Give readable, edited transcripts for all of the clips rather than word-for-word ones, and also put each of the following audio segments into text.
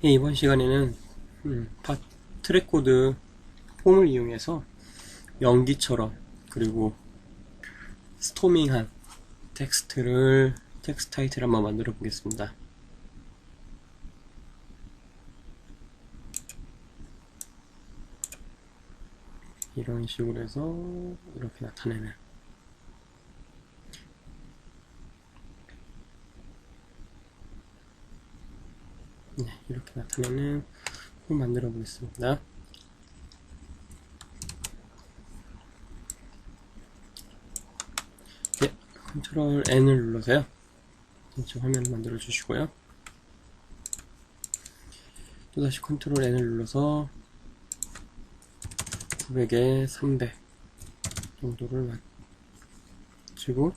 예, 이번 시간에는 트랙 코드 폼을 이용해서 연기처럼 그리고 스토밍한 텍스트 타이틀 한번 만들어 보겠습니다. 이런 식으로 해서 이렇게 나타내는, 네, 이렇게 나타내는 폼 만들어 보겠습니다. 네, 컨트롤 N을 눌러서요, 전체 화면을 만들어 주시고요. 또다시 컨트롤 N을 눌러서 900에 300 정도를 맞추고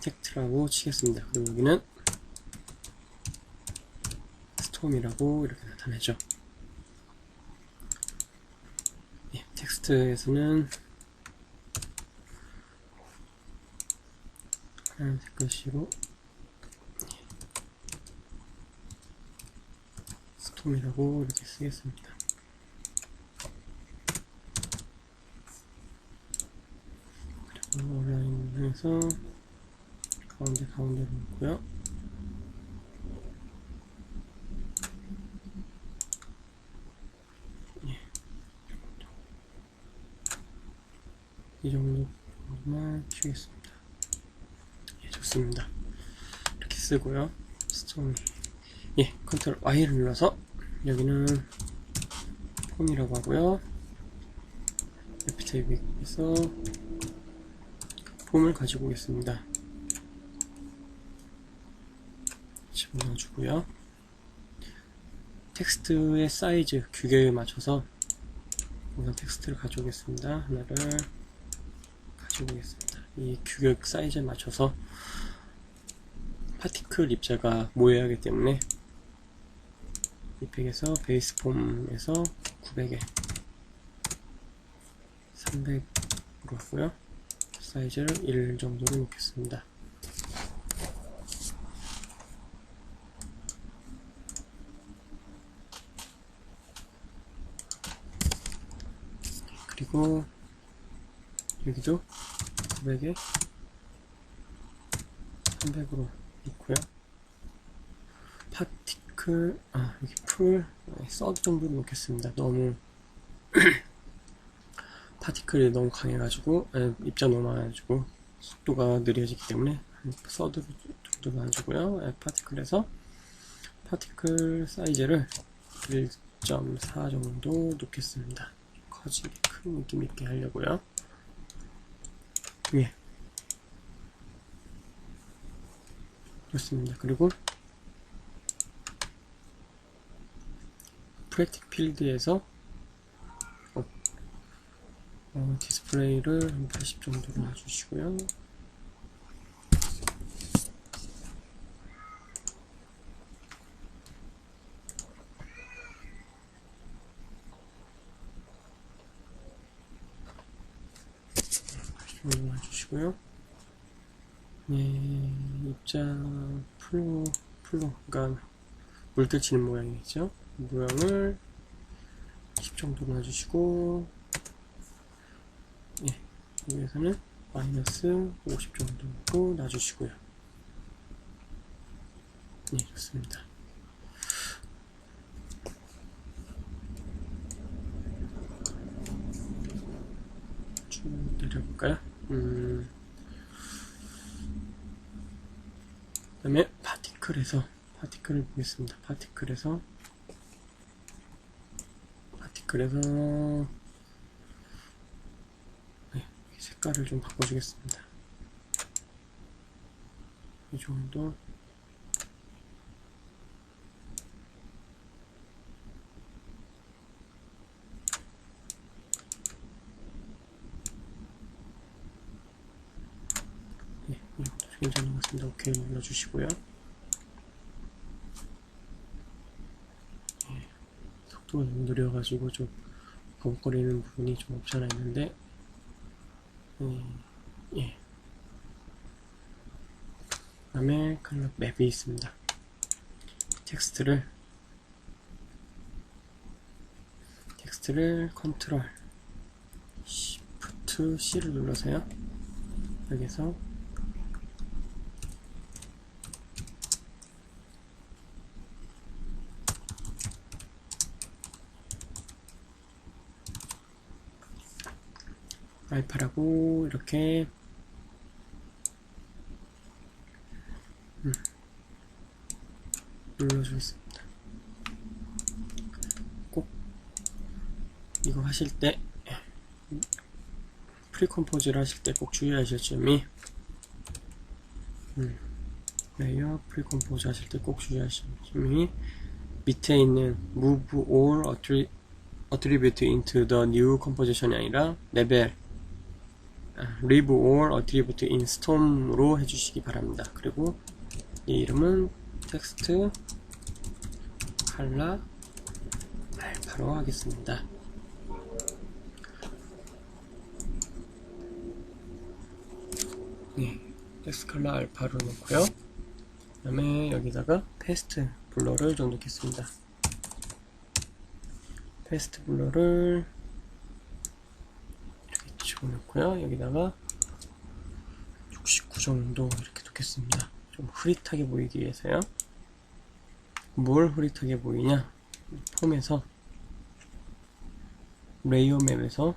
텍스트라고 치겠습니다. 그리고 여기는 스톰이라고 이렇게 나타내죠. 예, 텍스트에서는 하얀색 글씨로 스톰이라고 이렇게 쓰겠습니다. 그리고 온라인에서 가운데로 놓고요. 예, 이 정도만 치겠습니다. 예, 좋습니다. 이렇게 쓰고요. 스톰, 예, 컨트롤 Y를 눌러서 여기는 폼이라고 하고요. FTA에서 폼을 가지고 오겠습니다. 집어넣어주고요. 텍스트의 사이즈, 규격에 맞춰서 우선 텍스트를 가져오겠습니다. 하나를 가지고 오겠습니다. 이 규격 사이즈에 맞춰서 파티클 입자가 모여야 하기 때문에 이펙에서 베이스 폼에서 900에 300으로 하고요. 사이즈를 1 정도로 놓겠습니다. 그리고 여기도 900에 300으로 놓고요. 파티클, 여기 풀, 서드 정도로 놓겠습니다. 너무 파티클이 너무 강해가지고, 입자 너무 많아가지고 속도가 느려지기 때문에 서드 정도 놔주고요. 파티클에서 파티클 사이즈를 1.4 정도 놓겠습니다. 커지게 큰 느낌 있게 하려고요. 예, 좋습니다. 그리고 프랙틱 필드에서 디스플레이를 한 80 정도로 놔주시고요. 놔주시고요. 예, 입자 플로, 그러니까 물결 치는 모양이겠죠. 모양을 10 정도로 놔주시고, 예, 여기에서는 마이너스 50 정도로 놔주시고요. 네, 좋습니다. 쭉 내려볼까요? 그 다음에 파티클을 보겠습니다. 파티클에서 네, 색깔을 좀 바꿔주겠습니다. 이 정도. 네, 이 정도 괜찮은 것 같습니다. 오케이 눌러주시고요. 네, 속도가 좀 느려가지고 좀 버벅거리는 부분이 좀 없지 않아 있는데, 예, 그 다음에 컬러 맵이 있습니다. 텍스트를 컨트롤 Shift C를 눌러서요. 여기서 알파라고 이렇게 눌러주겠습니다. 꼭 이거 하실 때 프리컴포즈를 하실 때 꼭 주의하실 점이 레이어 프리컴포즈 하실 때 꼭 주의하실 점이 밑에 있는 Move All Attribute into the New Composition이 아니라 레벨 Leave All Attribute in Storm으로 해주시기 바랍니다. 그리고 이 이름은 텍스트 컬러 알파로 하겠습니다. 네, 텍스트 컬러 알파로 놓고요. 그 다음에 여기다가 페스트 블러를 좀 넣겠습니다. 페스트 블러를 이렇게 집어넣고요. 여기다가 69 정도 이렇게 놓겠습니다. 좀 흐릿하게 보이기 위해서요. 뭘 흐릿하게 보이냐? 폼에서 레이어 맵에서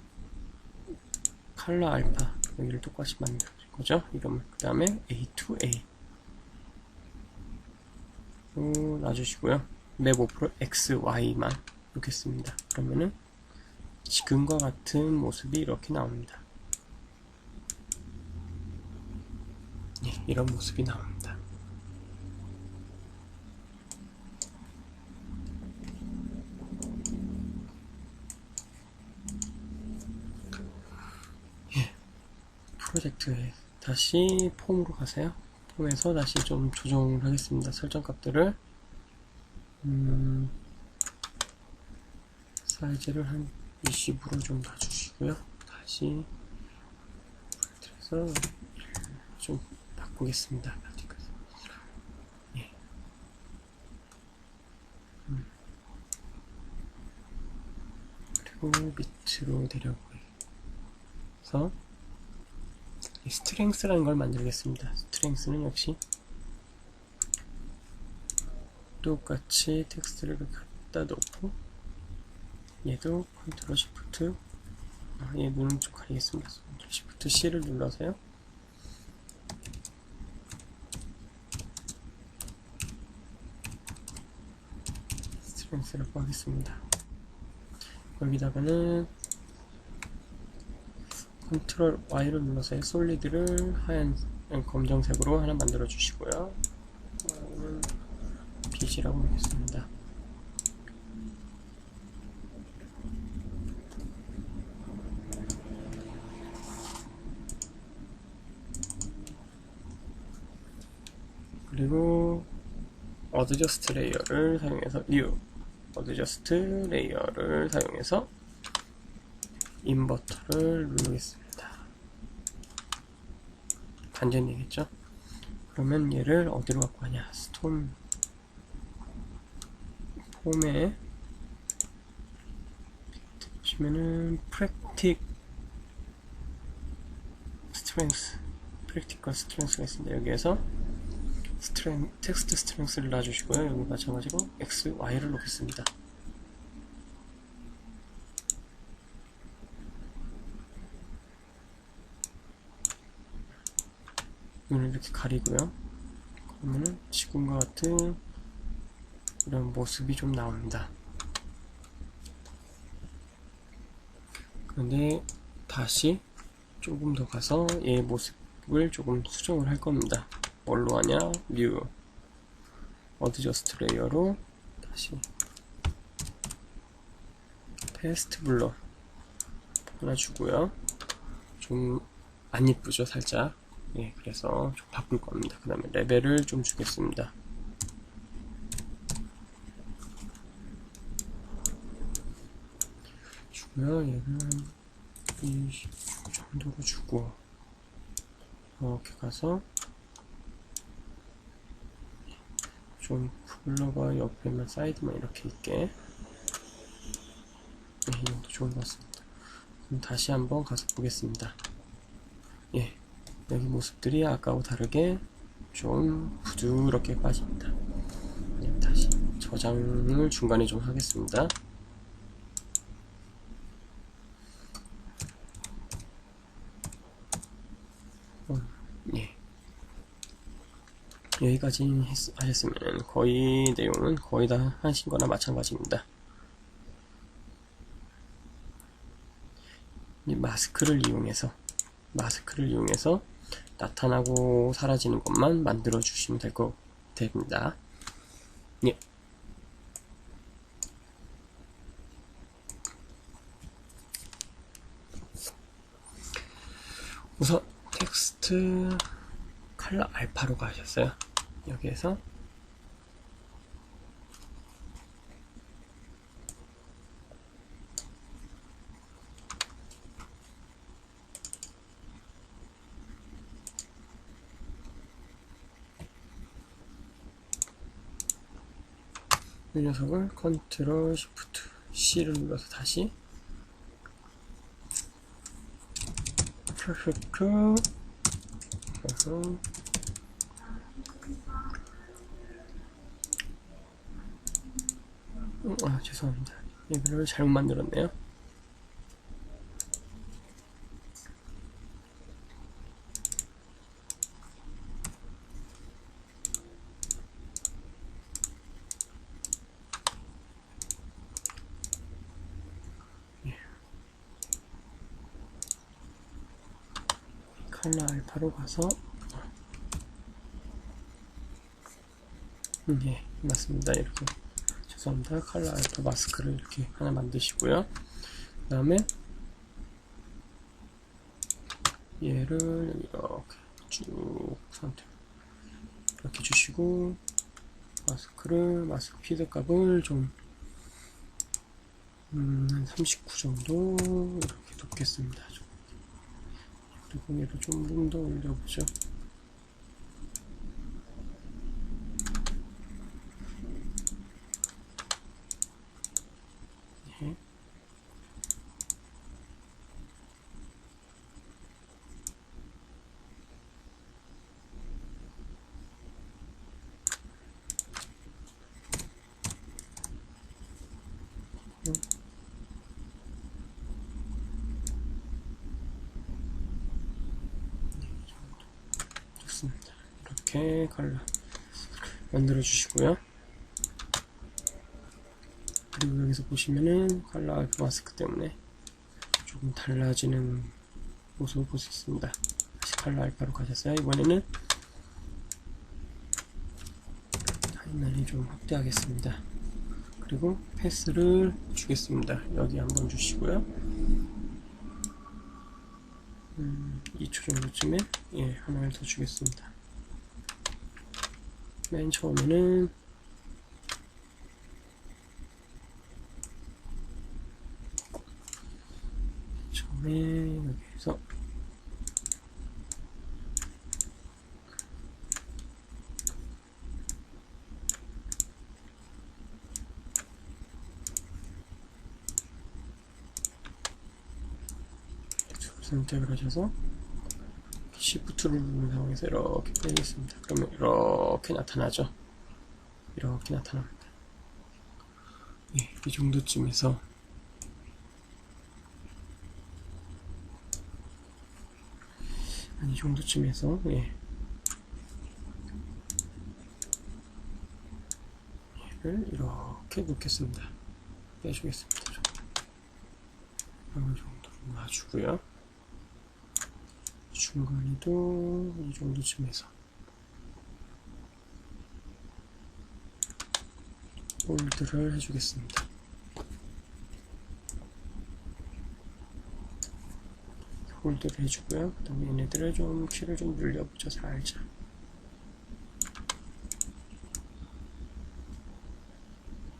컬러 알파 여기를 똑같이 만들 거죠. 이러면 그 다음에 A2A 놔주시고요. 맵 오프로 XY만 놓겠습니다. 그러면은 지금과 같은 모습이 이렇게 나옵니다. 네, 이런 모습이 나옵니다. 예, 프로젝트에 다시 폼으로 가세요. 폼에서 다시 좀 조정을 하겠습니다. 설정 값들을 사이즈를 한 20으로 좀 놔주시고요. 다시 그래서 좀 바꾸겠습니다. 예. 그리고 밑으로 내려보여서 스트렝스라는 걸 만들겠습니다. 스트렝스는 역시 똑같이 텍스트를 갖다 놓고 얘도 컨트롤 시프트 얘 눈은 좀 가리겠습니다. 컨트롤 시프트 C를 눌러서요. 스트렝스라고 하겠습니다. 여기다가는 컨트롤 Y를 눌러서 솔리드를 하얀 검정색으로 하나 만들어 주시고요. 빛이라고 하겠습니다. 그리고 어드저스트 레이어를 사용해서 New 어드저스트 레이어를 사용해서 인버터를 누르겠습니다. 반전이겠죠? 그러면 얘를 어디로 갖고 가냐? 스톰 폼에 보시면은 프랙티컬 스트렝스가 있습니다. 여기에서 텍스트 스트렝스를 놔주시고요. 여기 마찬가지로 X, Y를 놓겠습니다. 눈을 이렇게 가리고요. 그러면은 지금과 같은 이런 모습이 좀 나옵니다. 그런데 다시 조금 더 가서 얘의 모습을 조금 수정을 할 겁니다. 뭘로 하냐? New 어드저스트 레이어로 다시 페스트 블러 하나 주고요. 좀 안 이쁘죠, 살짝. 예, 그래서 좀 바꿀 겁니다. 그 다음에 레벨을 좀 주겠습니다. 주고요. 얘는 20 정도로 주고 이렇게 가서 좀 컬러가 옆에만 사이드만 이렇게 있게. 네, 이 정도 좋은 것 같습니다. 그럼 다시 한번 가서 보겠습니다. 예, 여기 모습들이 아까와 다르게 좀 부드럽게 빠집니다. 네, 다시 저장을 중간에 좀 하겠습니다. 예. 여기까지 하셨으면 거의 내용은 거의 다 하신 거나 마찬가지입니다. 이 마스크를 이용해서 나타나고 사라지는 것만 만들어 주시면 됩니다. 예. 우선 텍스트 컬러 알파로 가셨어요. 여기에서 이 녀석을 컨트롤 시프트 C를 눌러서 다시 퍼펙트 죄송합니다. 얘를 잘못 만들었네요. 컬러 알파로 가서 예, 맞습니다. 이렇게 죄송합니다. 컬러 알파 마스크를 이렇게 하나 만드시고요. 그 다음에 얘를 이렇게 쭉 상태로 이렇게 주시고 마스크 피드 값을 좀 한 39 정도 이렇게 놓겠습니다. 그리고 얘를 좀 더 올려보죠. 네. 좋습니다. 이렇게 컬러 만들어 주시고요. 그리고 여기서 보시면은 컬러 알파 마스크 때문에 조금 달라지는 모습을 볼 수 있습니다. 다시 컬러 알파로 가셨어요. 이번에는 타임라인을 좀 확대하겠습니다. 그리고 패스를 주겠습니다. 여기 한번 주시고요. 2초 정도쯤에 하나를 더 주겠습니다. 맨 처음에는 여기서 선택을 하셔서 Shift를 누른 상황에서 이렇게 빼겠습니다. 그러면 이렇게 나타나죠. 이렇게 나타납니다. 예, 이 정도쯤에서 이 정도쯤에서 얘를 이렇게 놓겠습니다. 빼주겠습니다. 어느 정도로 놔주고요. 중간에도 이 정도쯤에서 홀드를 해주겠습니다. 홀드를 해주고요. 그 다음에 얘네들을 좀 키를 좀 늘려보죠. 살짝.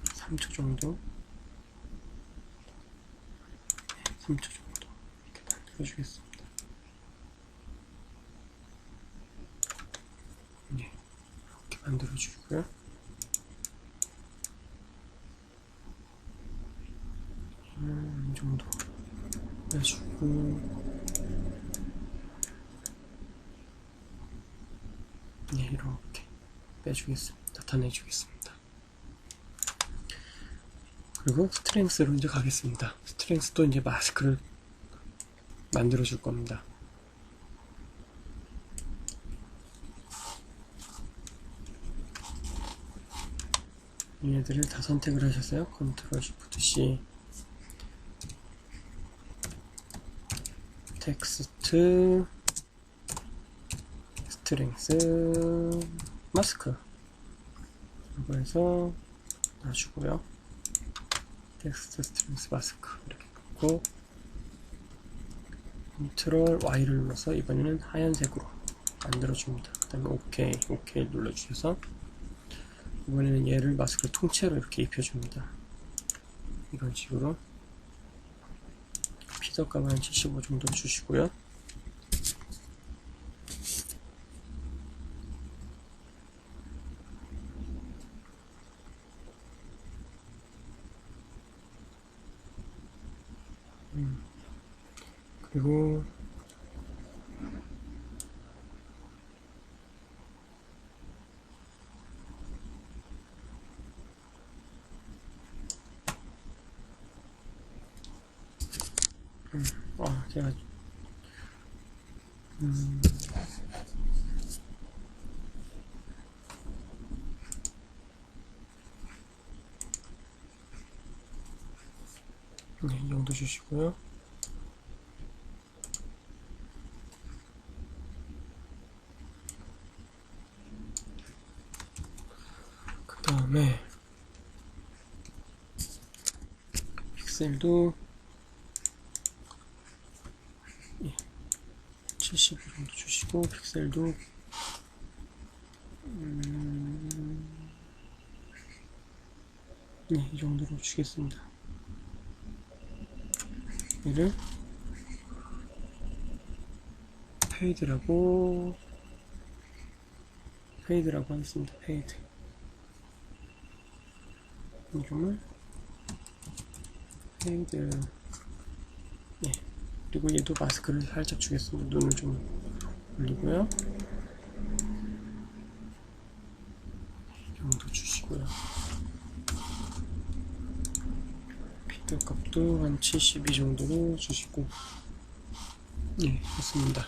(3초) 정도 3초 정도 이렇게 만들어주겠습니다. 이렇게 만들어주고요. 정도 빼주고, 네, 이렇게 빼주겠습니다. 나타내주겠습니다. 그리고 스트렝스로 이제 가겠습니다. 스트렝스도 이제 마스크를 만들어 줄 겁니다. 얘네들을 다 선택을 하셨어요. 컨트롤 쉬프트 C, 텍스트, 스트렝스, 마스크, 이거 해서 놔주고요. 텍스트, 스트렝스, 마스크 이렇게 놓고, 컨트롤 Y를 눌러서 이번에는 하얀색으로 만들어줍니다. 그 다음에 OK 눌러주셔서 이번에는 얘를 마스크를 통째로 이렇게 입혀줍니다. 이런 식으로 피더 값을 한 75 정도 주시고요. 그리고 제가 네, 이 정도 주시고요. 그 다음에 픽셀도 75 정도 주시고, 픽셀도 네, 이 정도로 주겠습니다. 얘를 페이드라고 하겠습니다. 페이드. 이름을 페이드. 네. 그리고 얘도 마스크를 살짝 주겠습니다. 눈을 좀 올리고요. 이 정도 주시고요. 피드 값도 한 72 정도로 주시고, 네, 좋습니다.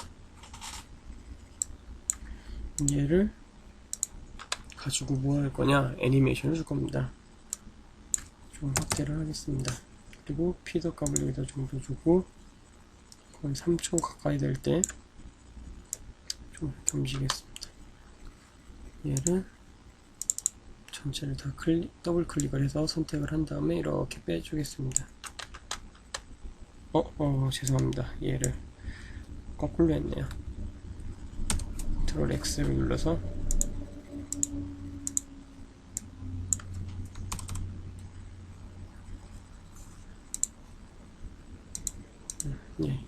얘를 가지고 뭐 할 거냐? 애니메이션을 줄 겁니다. 좀 확대를 하겠습니다. 그리고 피더 값을 여기다 좀 더 주고, 거의 3초 가까이 될 때 좀 겸지겠습니다. 얘를 전체를 다 더블 클릭을 해서 선택을 한 다음에 이렇게 빼주겠습니다. 죄송합니다. 얘를 거꾸로 했네요. 컨트롤 X를 눌러서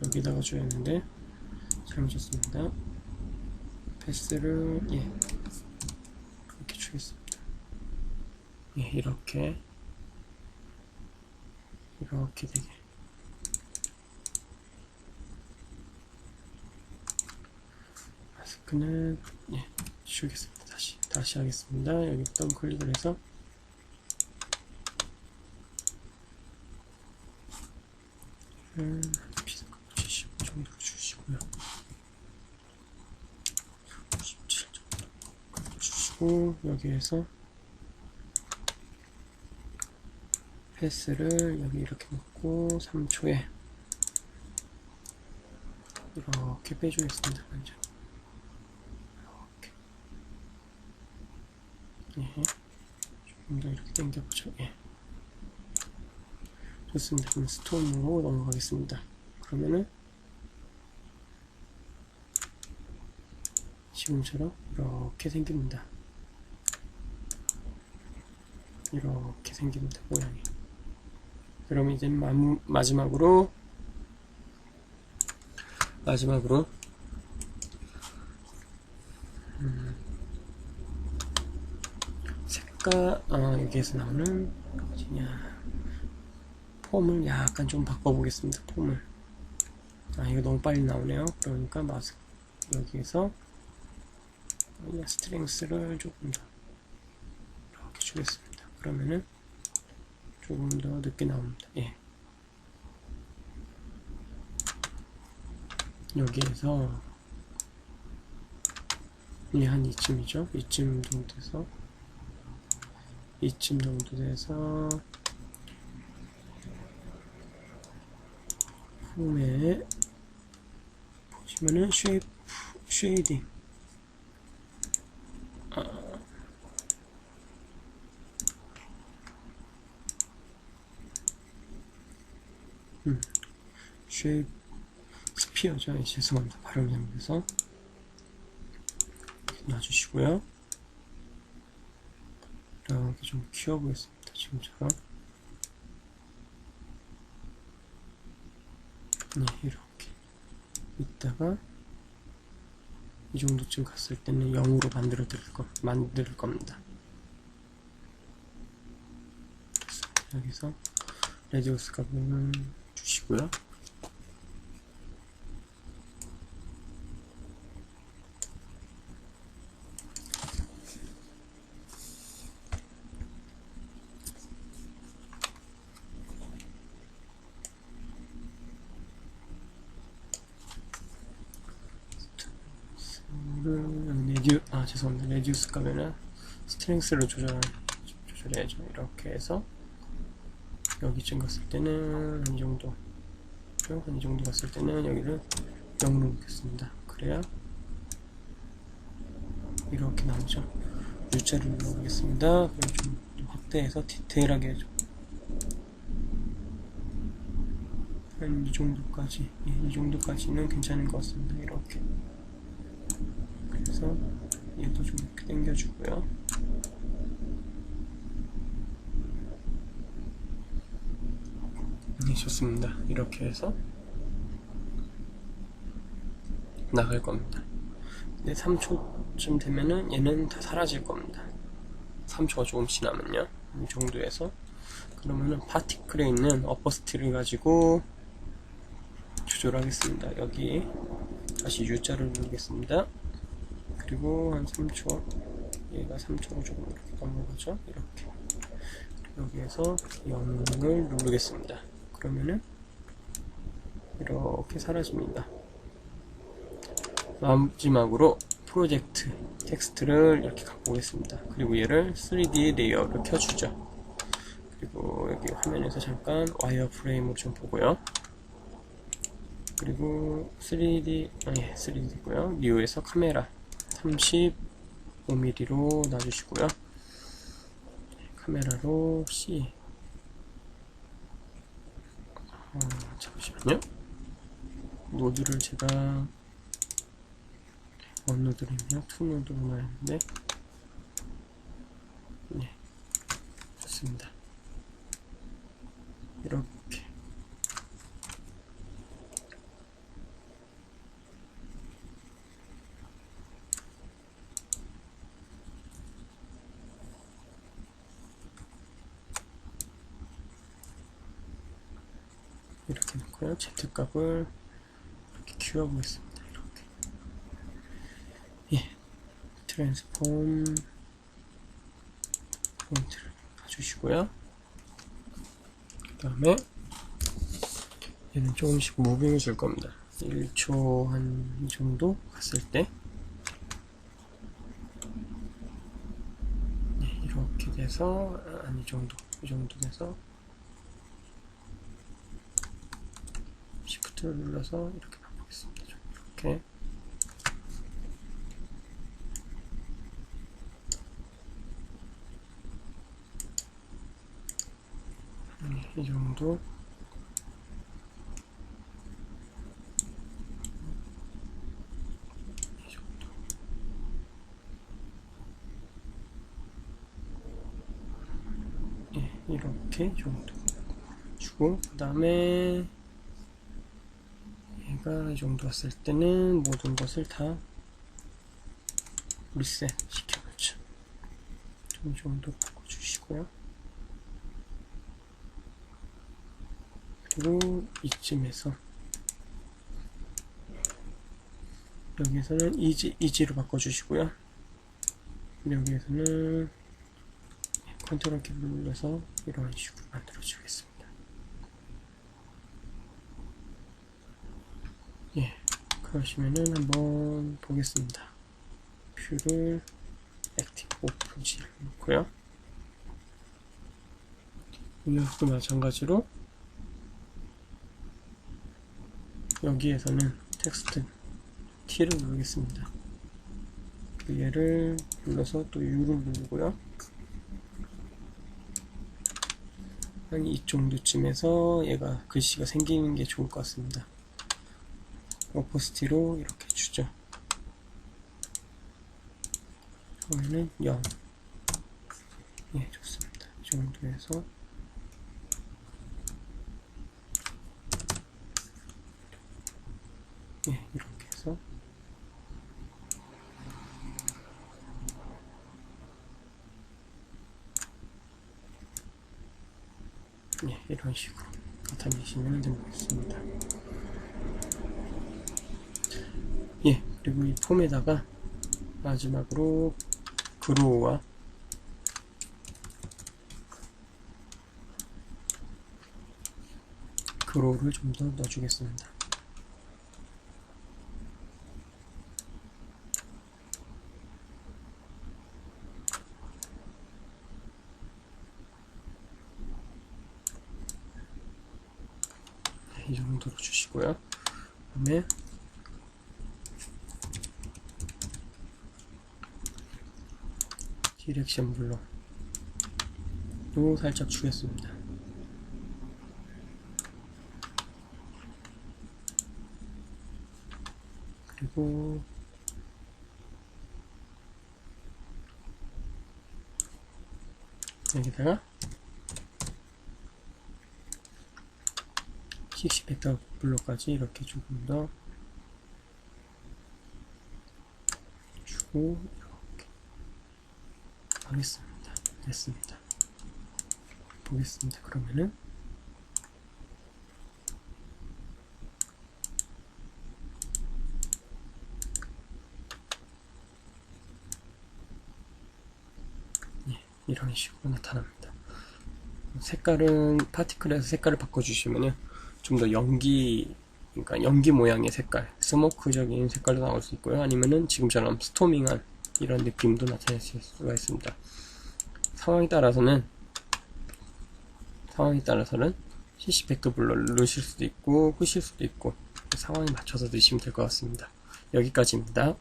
여기다가 줘야 하는데 잘못했습니다. 패스를 이렇게 주겠습니다. 이렇게 되게 마스크는 주겠습니다. 다시 하겠습니다. 여기 더블 클릭을 해서 피드 75 정도로 주시고요. 97 정도 주시고, 여기에서 패스를 여기 이렇게 놓고 3초에 이렇게 빼주겠습니다. 완전 이렇게 조금 더 이렇게 당겨보죠. 좋습니다. 그럼 스톤으로 넘어가겠습니다. 그러면은 지금처럼 이렇게 생깁니다. 이렇게 생깁니다. 모양이. 그럼 이제 마지막으로 색깔 여기에서 나오는 어디냐, 폼을 약간 좀 바꿔보겠습니다. 폼을. 이거 너무 빨리 나오네요. 그러니까 마스 여기에서 스트렝스를 조금 더 이렇게 주겠습니다. 그러면은 조금 더 늦게 나옵니다. 예. 여기에서 한 이쯤이죠. 이쯤 정도 돼서 폼에 보시면은 쉐이딩 쉐입 스피어죠. 죄송합니다. 발음이 잘못해서 놔주시고요. 이렇게 좀 키워보겠습니다. 지금처럼. 네, 이렇게 이따가 이 정도쯤 갔을 때는 0으로 만들 겁니다. 좋습니다. 여기서 레디우스 값을 주시고요. 죄송합니다. 레디우스 값에는 스트렝스를 조절해야죠. 이렇게 해서 여기쯤 갔을 때는 이 정도 갔을 때는 여기를 0으로 놓겠습니다. 그래야 이렇게 나오죠. U자를 눌러보겠습니다. 그럼 좀 확대해서 디테일하게 해줘. 한 이 정도까지, 이 정도까지는 괜찮은 것 같습니다. 이렇게. 그래서 얘도 좀 이렇게 당겨주고요. 네, 좋습니다. 이렇게 해서 나갈 겁니다. 근데 3초쯤 되면은 얘는 다 사라질 겁니다. 3초가 조금 지나면요. 이 정도에서 그러면은 파티클에 있는 어퍼스티를 가지고 조절하겠습니다. 여기 다시 U자를 누르겠습니다. 그리고 한 3초, 얘가 3초로 조금 이렇게 넘어가죠. 이렇게. 여기에서 0을 누르겠습니다. 그러면은 이렇게 사라집니다. 마지막으로 프로젝트 텍스트를 이렇게 갖고 오겠습니다. 그리고 얘를 3D 레이어를 켜주죠. 그리고 여기 화면에서 잠깐 와이어 프레임으로 좀 보고요. 그리고 3D고요. 뉴에서 카메라 35mm로 놔주시고요. 카메라로 C. 잠시만요. 노드를 제가 원노드를요, 투노드로 놔야하는데, 네, 좋습니다. 이렇게. 이렇게 놓고요. Z값을 이렇게 키워보겠습니다. 이렇게. 예. 트랜스폼 포인트를 가주시고요. 그 다음에 얘는 조금씩 무빙을 줄 겁니다. 1초 한 이 정도 갔을 때, 네, 이렇게 돼서, 이 정도 돼서, Shift를 눌러서 이렇게 바꾸겠습니다. 이렇게. 이 정도. 이 정도. 예, 이렇게 정도 주고, 그 다음에 얘가 이 정도 왔을 때는 모든 것을 다 리셋 시켜놓죠. 좀 정도 바꿔주시고요. 마찬가지로 이쯤에서 여기에서는 이지로 바꿔주시고요. 여기에서는 컨트롤 키 눌러서 이런 식으로 만들어 주겠습니다. 예, 그러시면은 한번 보겠습니다. 뷰를 액티브 오픈지를 놓고요. 여기서도 마찬가지로 여기에서는 텍스트 T를 누르겠습니다. 얘를 눌러서 또 U를 누르고요. 한 이 정도쯤에서 얘가 글씨가 생기는 게 좋을 것 같습니다. 오퍼시티로 이렇게 주죠. 처음에는 0. 예, 좋습니다. 이 정도에서 예, 이렇게 해서 예, 이런 식으로 나타내시면 되겠습니다. 예, 그리고 이 폼에다가 마지막으로 그로우와 그로우를 좀 더 넣어주겠습니다. 이 정도로 주시고요. 그 다음에 디렉션 블러도 살짝 주겠습니다. 그리고 여기다가 식시 벡터 블록까지 이렇게 조금 더 주고 이렇게 하겠습니다. 됐습니다. 보겠습니다. 그러면은 예, 이런 식으로 나타납니다. 색깔은 파티클에서 색깔을 바꿔주시면은 좀 더 그러니까 연기 모양의 색깔, 스모크적인 색깔도 나올 수 있고요. 아니면은 지금처럼 스토밍한 이런 느낌도 나타낼 수가 있습니다. 상황에 따라서는 CC 벡터 블러를 넣으실 수도 있고 끄실 수도 있고 상황에 맞춰서 넣으시면 될 것 같습니다. 여기까지입니다.